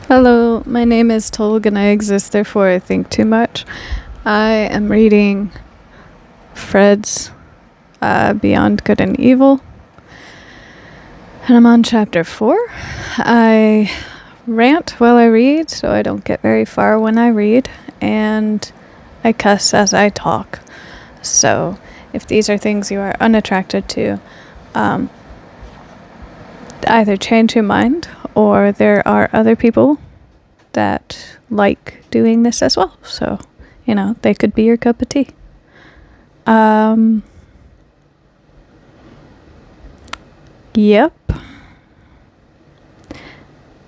Hello, my name is Tolg and I exist, therefore I think too much. I am reading Fred's Beyond Good and Evil, and I'm on chapter 4. I rant while I read, so I don't get very far when I read, and I cuss as I talk. So if these are things you are unattracted to, either change your mind, or there are other people that like doing this as well. So, they could be your cup of tea. Yep.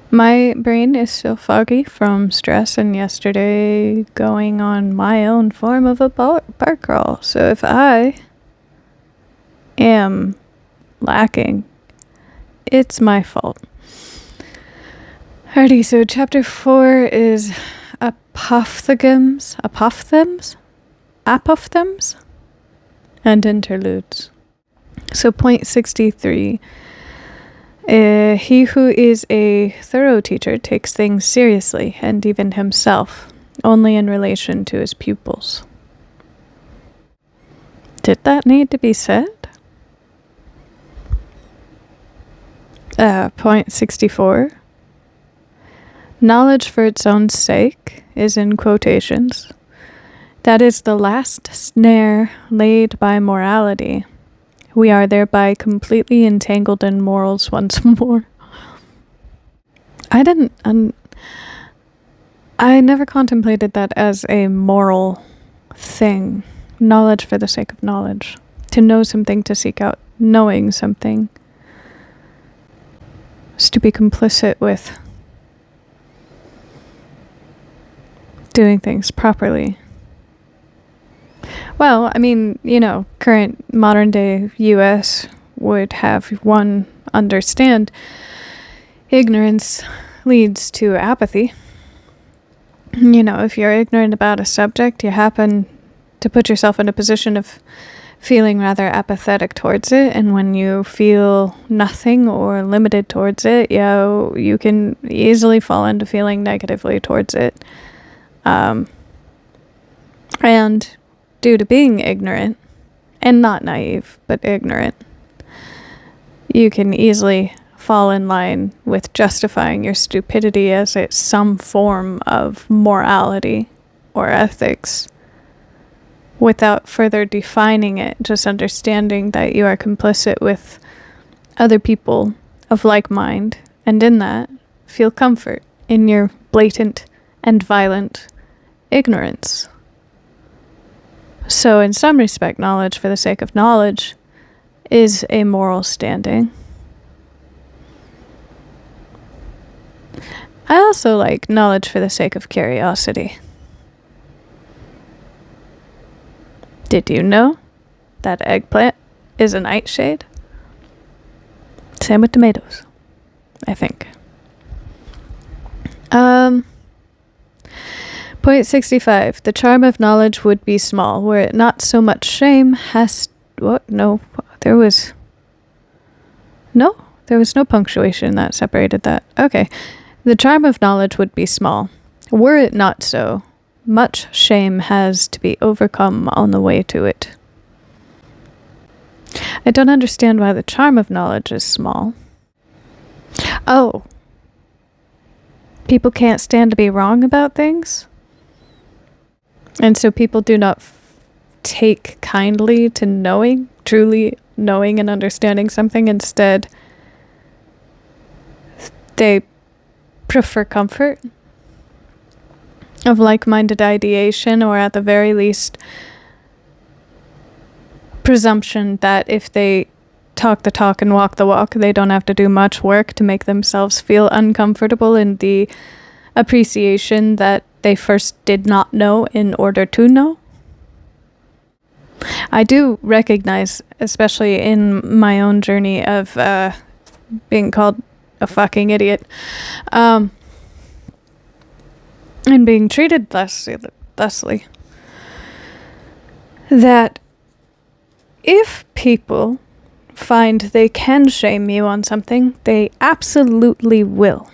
My brain is still foggy from stress and yesterday going on my own form of a bar crawl. So if I am lacking, it's my fault. Alrighty, so chapter 4 is apophthegms, and interludes. So point 63. He who is a thorough teacher takes things seriously, and even himself, only in relation to his pupils. Did that need to be said? Point 64. Knowledge for its own sake is in quotations. That is the last snare laid by morality. We are thereby completely entangled in morals once more. I never contemplated that as a moral thing. Knowledge for the sake of knowledge. To know something, to seek out knowing something. Is to be complicit with doing things properly. Well, current modern day US would have one understand ignorance leads to apathy. If you're ignorant about a subject, you happen to put yourself in a position of feeling rather apathetic towards it, and when you feel nothing or limited towards it, you can easily fall into feeling negatively towards it. And due to being ignorant, and not naive, but ignorant, you can easily fall in line with justifying your stupidity as it's some form of morality or ethics, without further defining it, just understanding that you are complicit with other people of like mind, and in that, feel comfort in your blatant and violent ignorance. So in some respect, knowledge for the sake of knowledge is a moral standing. I also like knowledge for the sake of curiosity. Did you know that eggplant is a nightshade? Same with tomatoes, I think. Point 65. The charm of knowledge would be small, were it not so much shame there was no punctuation that separated that. Okay. The charm of knowledge would be small. Were it not so, much shame has to be overcome on the way to it. I don't understand why the charm of knowledge is small. Oh. People can't stand to be wrong about things? And so people do not take kindly to truly knowing and understanding something. Instead, they prefer comfort of like-minded ideation, or at the very least, presumption that if they talk the talk and walk the walk, they don't have to do much work to make themselves feel uncomfortable in the appreciation that they first did not know in order to know. I do recognize, especially in my own journey of being called a fucking idiot, and being treated thusly, that if people find they can shame you on something, they absolutely will.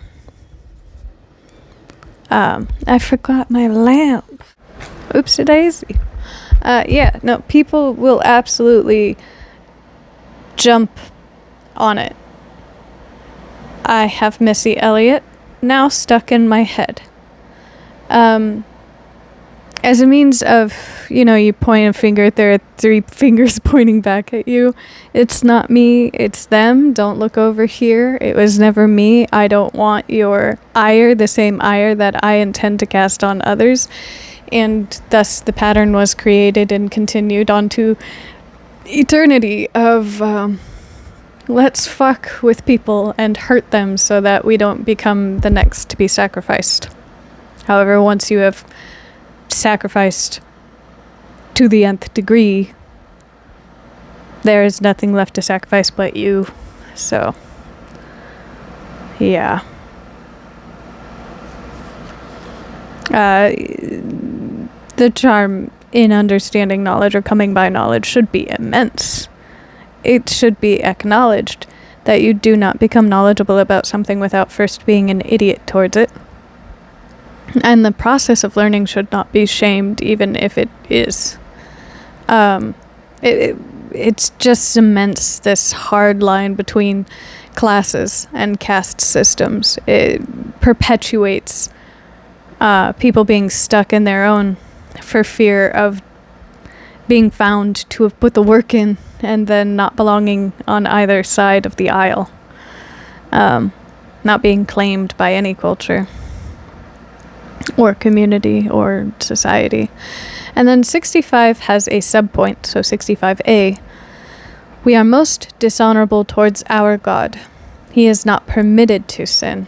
I forgot my lamp. Oopsie daisy. Yeah, no, people will absolutely jump on it. I have Missy Elliott now stuck in my head. As a means of, you point a finger, there are 3 fingers pointing back at you. It's not me, it's them. Don't look over here. It was never me. I don't want your ire, the same ire that I intend to cast on others. And thus the pattern was created and continued onto eternity of let's fuck with people and hurt them so that we don't become the next to be sacrificed. However, once you have sacrificed to the nth degree, there is nothing left to sacrifice but you. So, yeah. The charm in understanding knowledge or coming by knowledge should be immense. It should be acknowledged that you do not become knowledgeable about something without first being an idiot towards it. And the process of learning should not be shamed, even if it is. It just cements this hard line between classes and caste systems. It perpetuates people being stuck in their own for fear of being found to have put the work in and then not belonging on either side of the aisle. Not being claimed by any culture or community or society. And then 65 has a subpoint, so 65A. We are most dishonorable towards our God. He is not permitted to sin.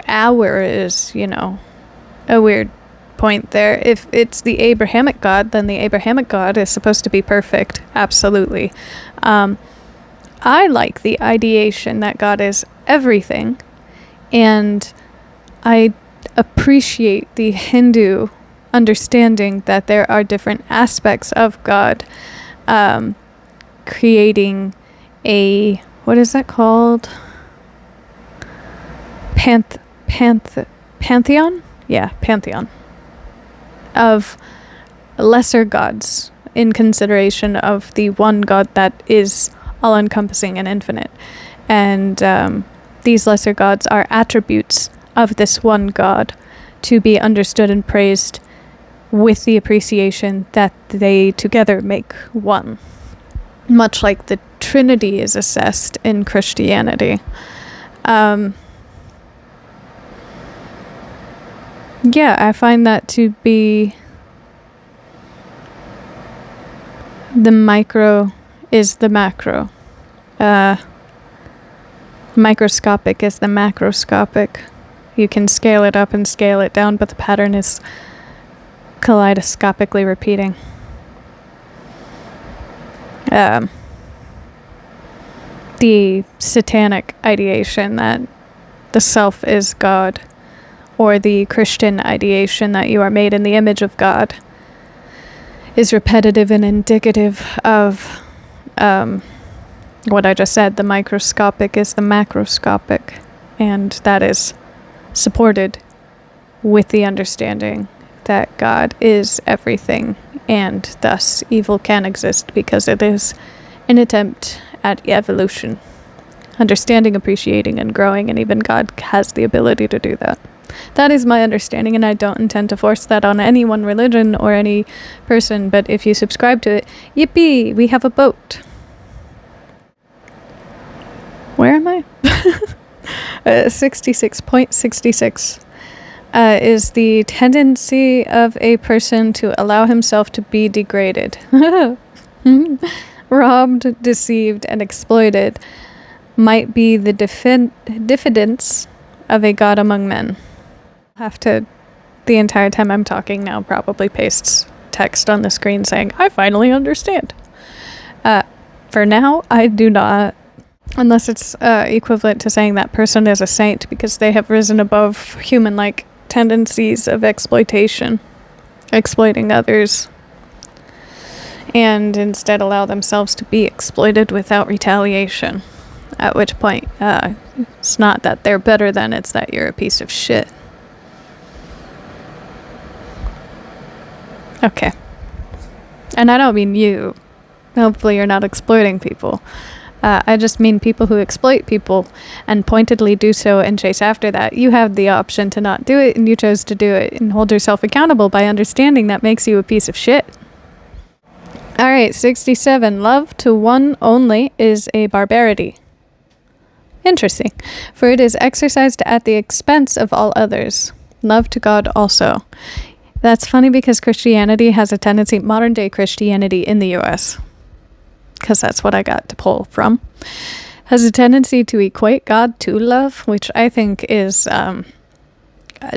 Our is, a weird point there. If it's the Abrahamic God, then the Abrahamic God is supposed to be perfect. Absolutely. I like the ideation that God is everything, and I appreciate the Hindu understanding that there are different aspects of God, creating a, what is that called? Pantheon? Yeah, pantheon of lesser gods in consideration of the one God that is all-encompassing and infinite. And these lesser gods are attributes of this one God to be understood and praised with the appreciation that they together make one. Much like the Trinity is assessed in Christianity. Yeah, I find that to be the micro is the macro. Microscopic is the macroscopic. You can scale it up and scale it down, but the pattern is kaleidoscopically repeating. The satanic ideation that the self is God, or the Christian ideation that you are made in the image of God, is repetitive and indicative of what I just said. The microscopic is the macroscopic, and that is supported with the understanding that God is everything, and thus evil can exist because it is an attempt at evolution. Understanding, appreciating, and growing, and even God has the ability to do that. That is my understanding, and I don't intend to force that on any one religion or any person, but if you subscribe to it, yippee, we have a boat. Where am I? 66.66 is the tendency of a person to allow himself to be degraded. Robbed, deceived, and exploited might be the diffidence of a god among men. Have to, the entire time I'm talking now, probably pastes text on the screen saying, I finally understand. For now, I do not, unless it's equivalent to saying that person is a saint because they have risen above human-like tendencies of exploitation, exploiting others, and instead allow themselves to be exploited without retaliation. At which point, it's not that they're better than, it's that you're a piece of shit. Okay. And I don't mean you. Hopefully you're not exploiting people. I just mean people who exploit people and pointedly do so and chase after that. You have the option to not do it, and you chose to do it, and hold yourself accountable by understanding that makes you a piece of shit. Alright, 67. Love to one only is a barbarity. Interesting. For it is exercised at the expense of all others. Love to God also. That's funny because Christianity has a tendency, modern day Christianity in the US, because that's what I got to pull from, has a tendency to equate God to love, which I think is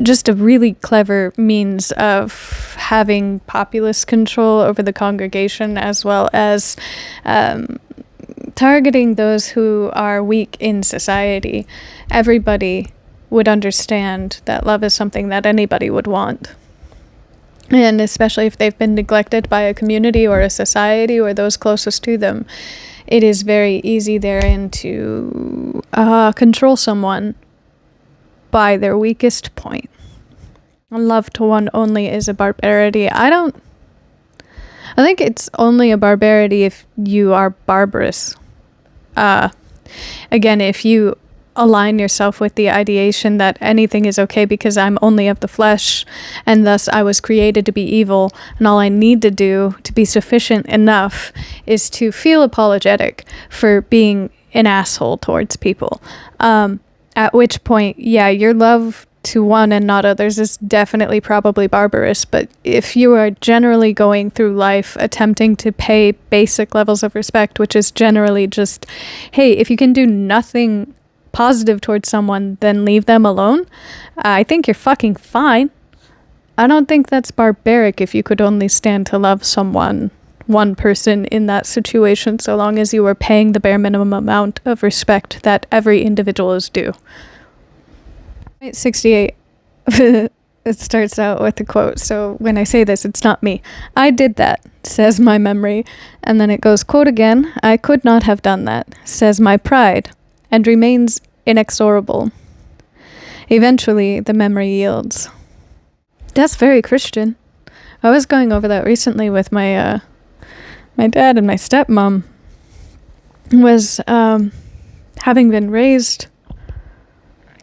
just a really clever means of having populist control over the congregation, as well as targeting those who are weak in society. Everybody would understand that love is something that anybody would want. And especially if they've been neglected by a community or a society or those closest to them, it is very easy therein to control someone by their weakest point. Love to one only is a barbarity. I think it's only a barbarity if you are barbarous. Again, if you align yourself with the ideation that anything is okay because I'm only of the flesh, and thus I was created to be evil, and all I need to do to be sufficient enough is to feel apologetic for being an asshole towards people. At which point, yeah, your love to one and not others is definitely probably barbarous, but if you are generally going through life attempting to pay basic levels of respect, which is generally just, hey, if you can do nothing positive towards someone, then leave them alone, I think you're fucking fine. I don't think that's barbaric if you could only stand to love someone, one person in that situation, so long as you are paying the bare minimum amount of respect that every individual is due. 68. It starts out with a quote, so when I say this, it's not me. I did that, says my memory, and then it goes, quote again, I could not have done that, says my pride, and remains inexorable. Eventually, the memory yields. That's very Christian. I was going over that recently with my dad and my stepmom. Was having been raised.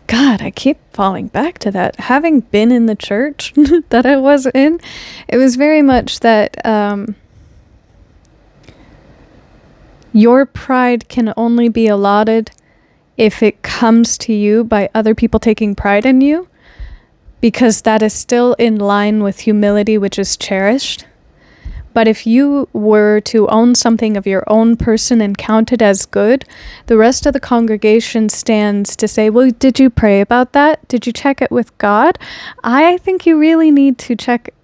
God, I keep falling back to that. Having been in the church that I was in, it was very much that your pride can only be allotted if it comes to you by other people taking pride in you, because that is still in line with humility, which is cherished. But if you were to own something of your own person and count it as good, the rest of the congregation stands to say, well, did you pray about that? Did you check it with God? I think you really need to check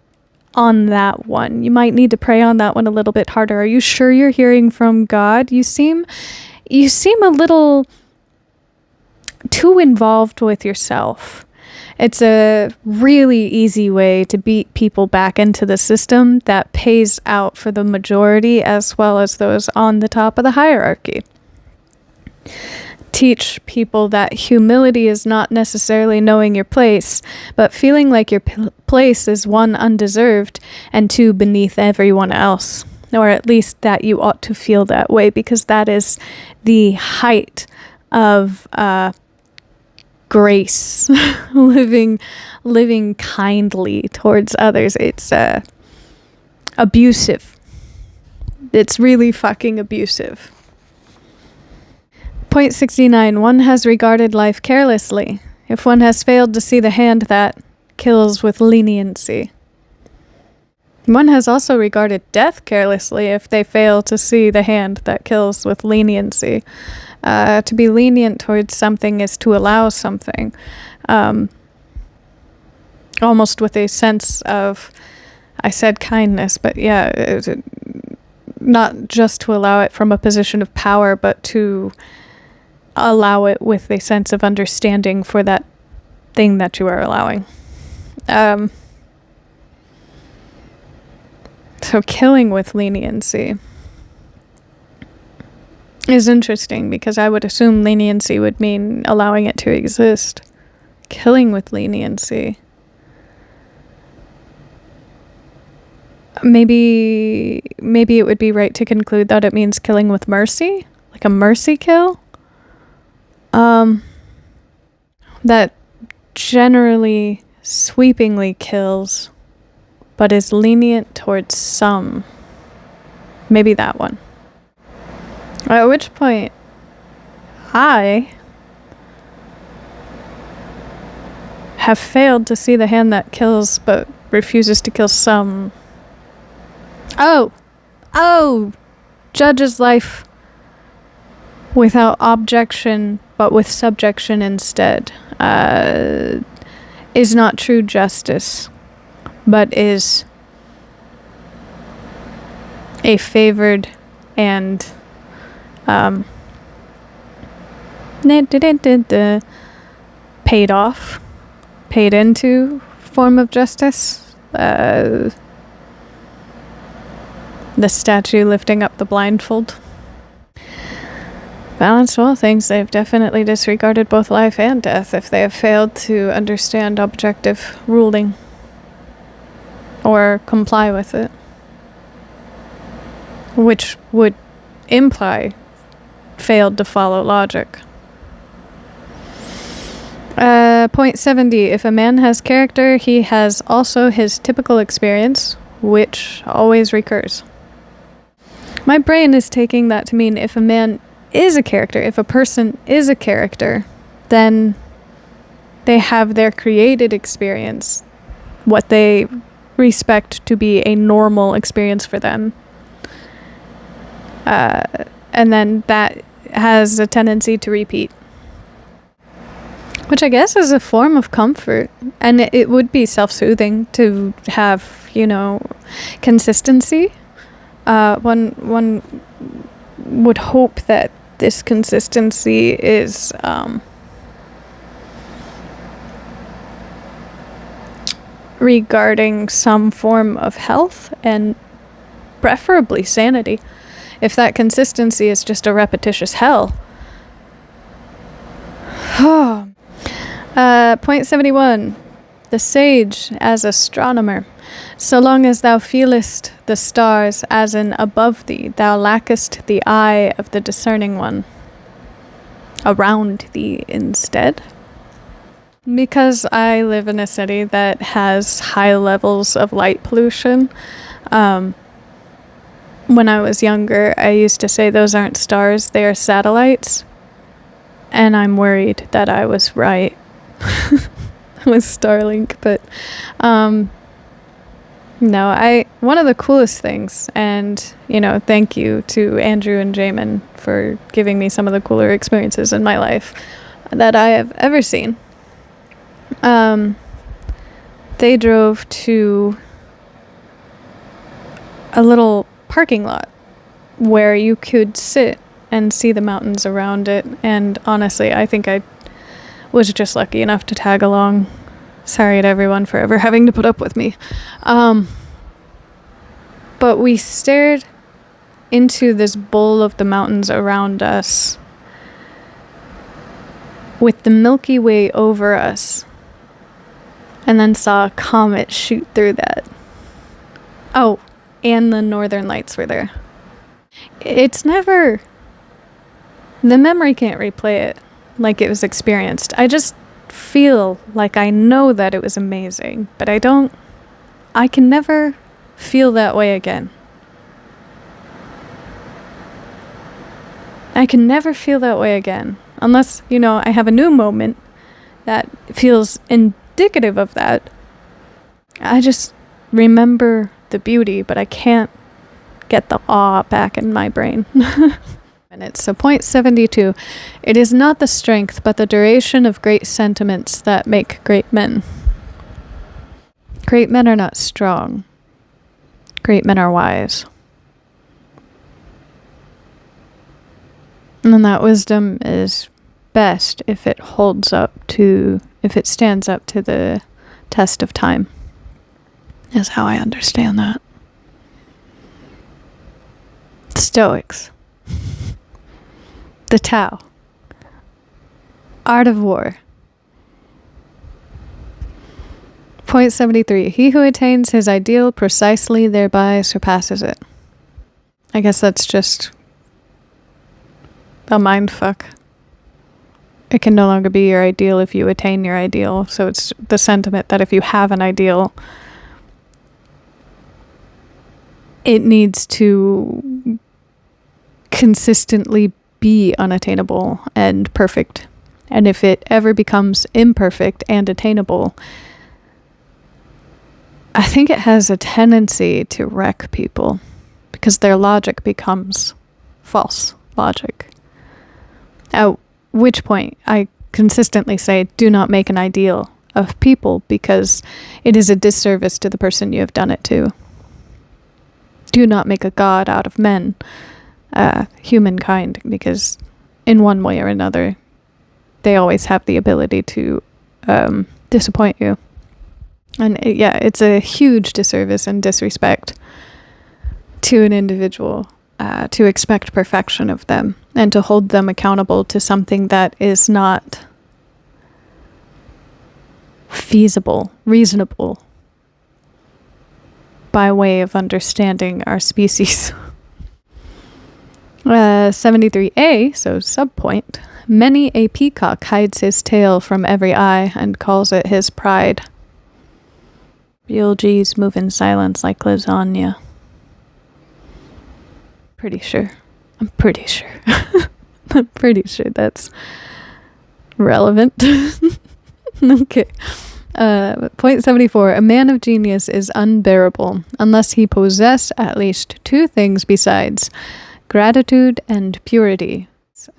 on that one. You might need to pray on that one a little bit harder. Are you sure you're hearing from God? You seem a little too involved with yourself. It's a really easy way to beat people back into the system that pays out for the majority as well as those on the top of the hierarchy. Teach people that humility is not necessarily knowing your place, but feeling like your place is one, undeserved, and two, beneath everyone else. Or at least that you ought to feel that way, because that is the height of grace, living kindly towards others. It's abusive. It's really fucking abusive. Point 69. One has regarded life carelessly. If one has failed to see the hand that kills with leniency. One has also regarded death carelessly if they fail to see the hand that kills with leniency. To be lenient towards something is to allow something. Almost with a sense of, I said kindness, but yeah, not just to allow it from a position of power, but to allow it with a sense of understanding for that thing that you are allowing. So killing with leniency. is interesting, because I would assume leniency would mean allowing it to exist. Killing with leniency. Maybe it would be right to conclude that it means killing with mercy, like a mercy kill. That generally, sweepingly kills, but is lenient towards some. Maybe that one. At which point, I have failed to see the hand that kills but refuses to kill some. Oh! Judges life without objection, but with subjection instead. Is not true justice, but is a favored and paid off, paid into form of justice. The statue lifting up the blindfold. Balanced all things, they've definitely disregarded both life and death if they have failed to understand objective ruling or comply with it, which would imply failed to follow logic. Point 70. If a man has character, he has also his typical experience, which always recurs. My brain is taking that to mean if a man is a character, if a person is a character, then they have their created experience, what they respect to be a normal experience for them. And then that has a tendency to repeat. Which I guess is a form of comfort. And it would be self-soothing to have, consistency. One would hope that this consistency is regarding some form of health and preferably sanity. If that consistency is just a repetitious hell. Point 71. The sage as astronomer. So long as thou feelest the stars as an above thee, thou lackest the eye of the discerning one. Around thee instead. Because I live in a city that has high levels of light pollution, when I was younger, I used to say those aren't stars, they are satellites. And I'm worried that I was right with Starlink, but no, one of the coolest things, and thank you to Andrew and Jamin for giving me some of the cooler experiences in my life that I have ever seen. They drove to a little parking lot where you could sit and see the mountains around it, and honestly, I think I was just lucky enough to tag along. Sorry to everyone for ever having to put up with me. But we stared into this bowl of the mountains around us with the Milky Way over us, and then saw a comet shoot through that. Oh, and the Northern Lights were there. It's never... The memory can't replay it like it was experienced. I just feel like I know that it was amazing, but I can never feel that way again. I can never feel that way again. Unless, I have a new moment that feels indicative of that. I just remember the beauty, but I can't get the awe back in my brain. Minutes. So point 72. It is not the strength, but the duration of great sentiments that make great men. Great men are not strong. Great men are wise. And that wisdom is best if it stands up to the test of time. Is how I understand that. Stoics. The Tao. Art of War. Point 73. He who attains his ideal precisely thereby surpasses it. I guess that's just a mindfuck. It can no longer be your ideal if you attain your ideal. So it's the sentiment that if you have an ideal, it needs to consistently be unattainable and perfect. And if it ever becomes imperfect and attainable, I think it has a tendency to wreck people because their logic becomes false logic. At which point, I consistently say, do not make an ideal of people because it is a disservice to the person you have done it to. Do not make a god out of men, humankind, because in one way or another, they always have the ability to disappoint you. And it's a huge disservice and disrespect to an individual to expect perfection of them and to hold them accountable to something that is not feasible, reasonable, by way of understanding our species. 73a, so subpoint. Many a peacock hides his tail from every eye and calls it his pride. Real G's move in silence like lasagna. Pretty sure. I'm pretty sure. I'm pretty sure that's relevant. Okay. Point 74. A man of genius is unbearable unless he possess at least two things besides gratitude and purity.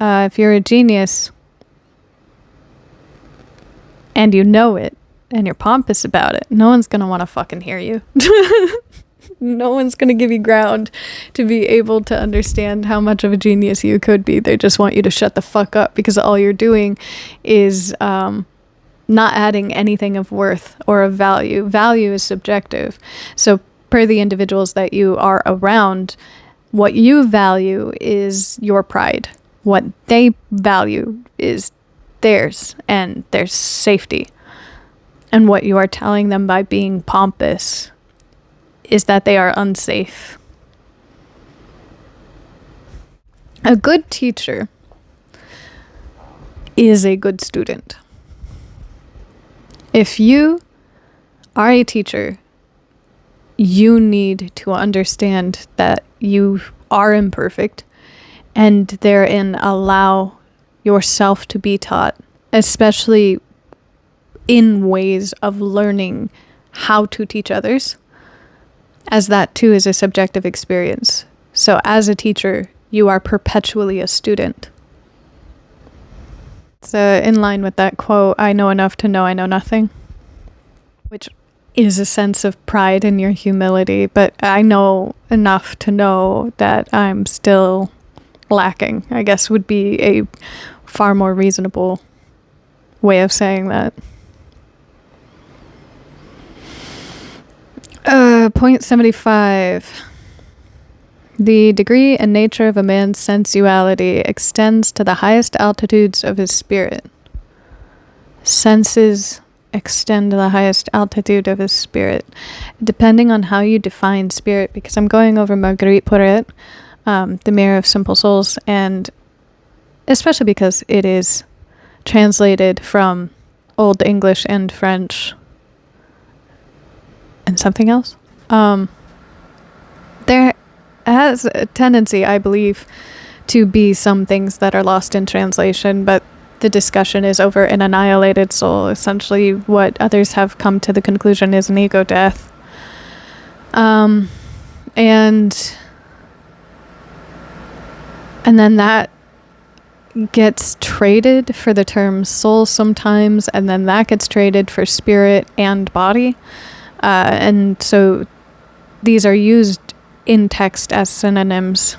If you're a genius and you know it and you're pompous about it, no one's going to want to fucking hear you. No one's going to give you ground to be able to understand how much of a genius you could be. They just want you to shut the fuck up because all you're doing is not adding anything of worth or of value. Value is subjective. So per the individuals that you are around, what you value is your pride. What they value is theirs and their safety. And what you are telling them by being pompous is that they are unsafe. A good teacher is a good student. If you are a teacher, you need to understand that you are imperfect and therein allow yourself to be taught, especially in ways of learning how to teach others, as that too is a subjective experience. So as a teacher, you are perpetually a student. So in line with that quote, I know enough to know I know nothing, which is a sense of pride in your humility, but I know enough to know that I'm still lacking, I guess would be a far more reasonable way of saying that. Point 75. The degree and nature of a man's sensuality extends to the highest altitudes of his spirit. Senses extend to the highest altitude of his spirit, depending on how you define spirit, because I'm going over Marguerite Porete, The Mirror of Simple Souls, and especially because it is translated from Old English and French and something else. There has a tendency, I believe, to be some things that are lost in translation, but the discussion is over an annihilated soul. Essentially, what others have come to the conclusion is an ego death. And then that gets traded for the term soul sometimes, and then that gets traded for spirit and body. And so these are used in text as synonyms,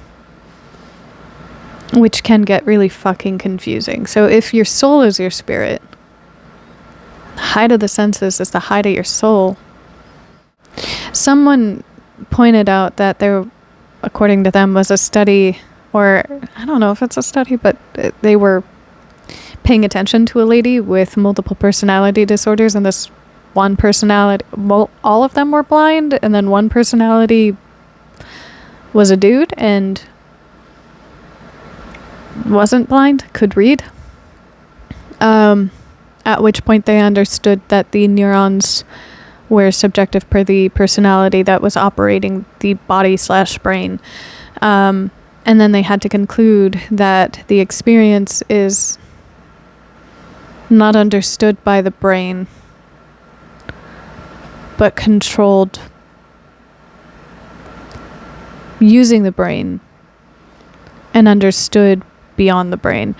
which can get really fucking confusing. So if your soul is your spirit, the height of the senses is the height of your soul. Someone pointed out that there, according to them, was a study or I don't know if it's a study, but they were paying attention to a lady with multiple personality disorders, and this one personality, well, all of them were blind, and then one personality was a dude and wasn't blind, could read. At which point they understood that the neurons were subjective per the personality that was operating the body/brain. And then they had to conclude that the experience is not understood by the brain, but controlled using the brain and understood beyond the brain.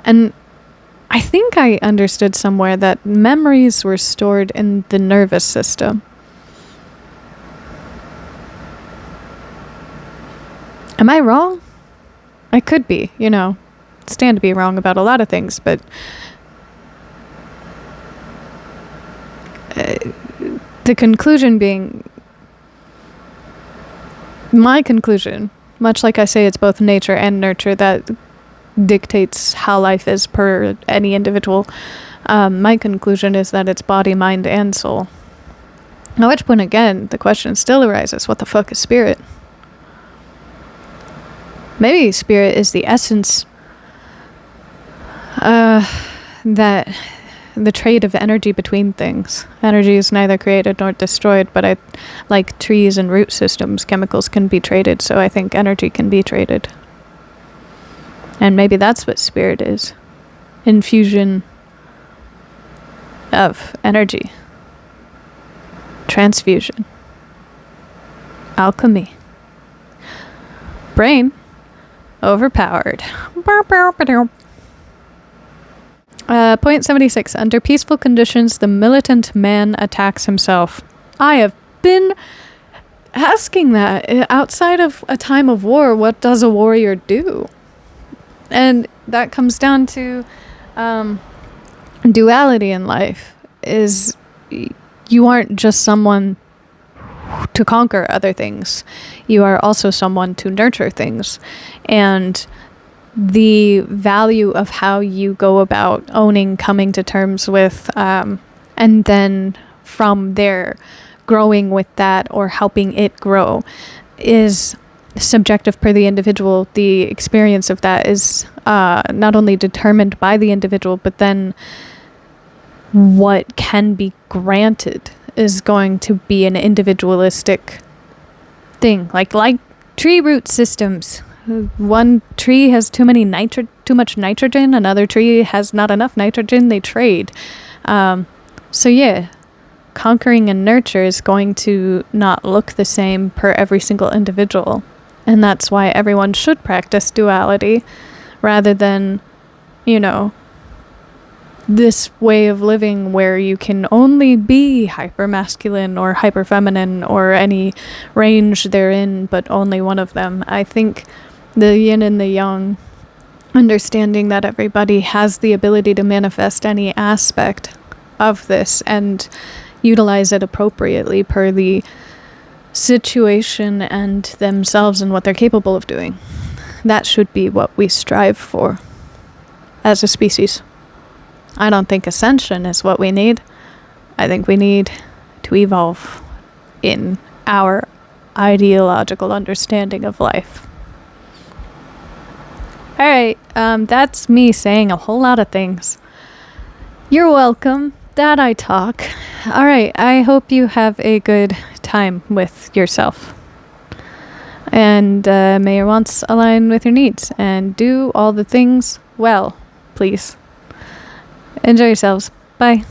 And I think I understood somewhere that memories were stored in the nervous system. Am I wrong? I could be, stand to be wrong about a lot of things, but the conclusion being, my conclusion, much like I say it's both nature and nurture that dictates how life is per any individual, my conclusion is that it's body, mind, and soul. At which point, again, the question still arises, what the fuck is spirit? Maybe spirit is the essence, that the trade of energy between things. Energy is neither created nor destroyed, but like trees and root systems, chemicals can be traded, so I think energy can be traded. And maybe that's what spirit is. Infusion of energy. Transfusion. Alchemy. Brain. Overpowered. Point 76. Under peaceful conditions, the militant man attacks himself. I have been asking that. Outside of a time of war, what does a warrior do? And that comes down to duality in life. Is you aren't just someone to conquer other things. You are also someone to nurture things. And the value of how you go about owning, coming to terms with, and then from there growing with that or helping it grow is subjective per the individual. The experience of that is not only determined by the individual, but then what can be granted is going to be an individualistic thing. Like tree root systems. One tree has too much nitrogen, another tree has not enough nitrogen, they trade. So yeah, conquering and nurture is going to not look the same per every single individual. And that's why everyone should practice duality rather than, this way of living where you can only be hyper-masculine or hyper-feminine or any range therein, but only one of them. I think the yin and the yang, understanding that everybody has the ability to manifest any aspect of this and utilize it appropriately per the situation and themselves and what they're capable of doing. That should be what we strive for as a species. I don't think ascension is what we need. I think we need to evolve in our ideological understanding of life. All right, that's me saying a whole lot of things. You're welcome. That I talk. All right, I hope you have a good time with yourself. And may your wants align with your needs. And do all the things well, please. Enjoy yourselves. Bye.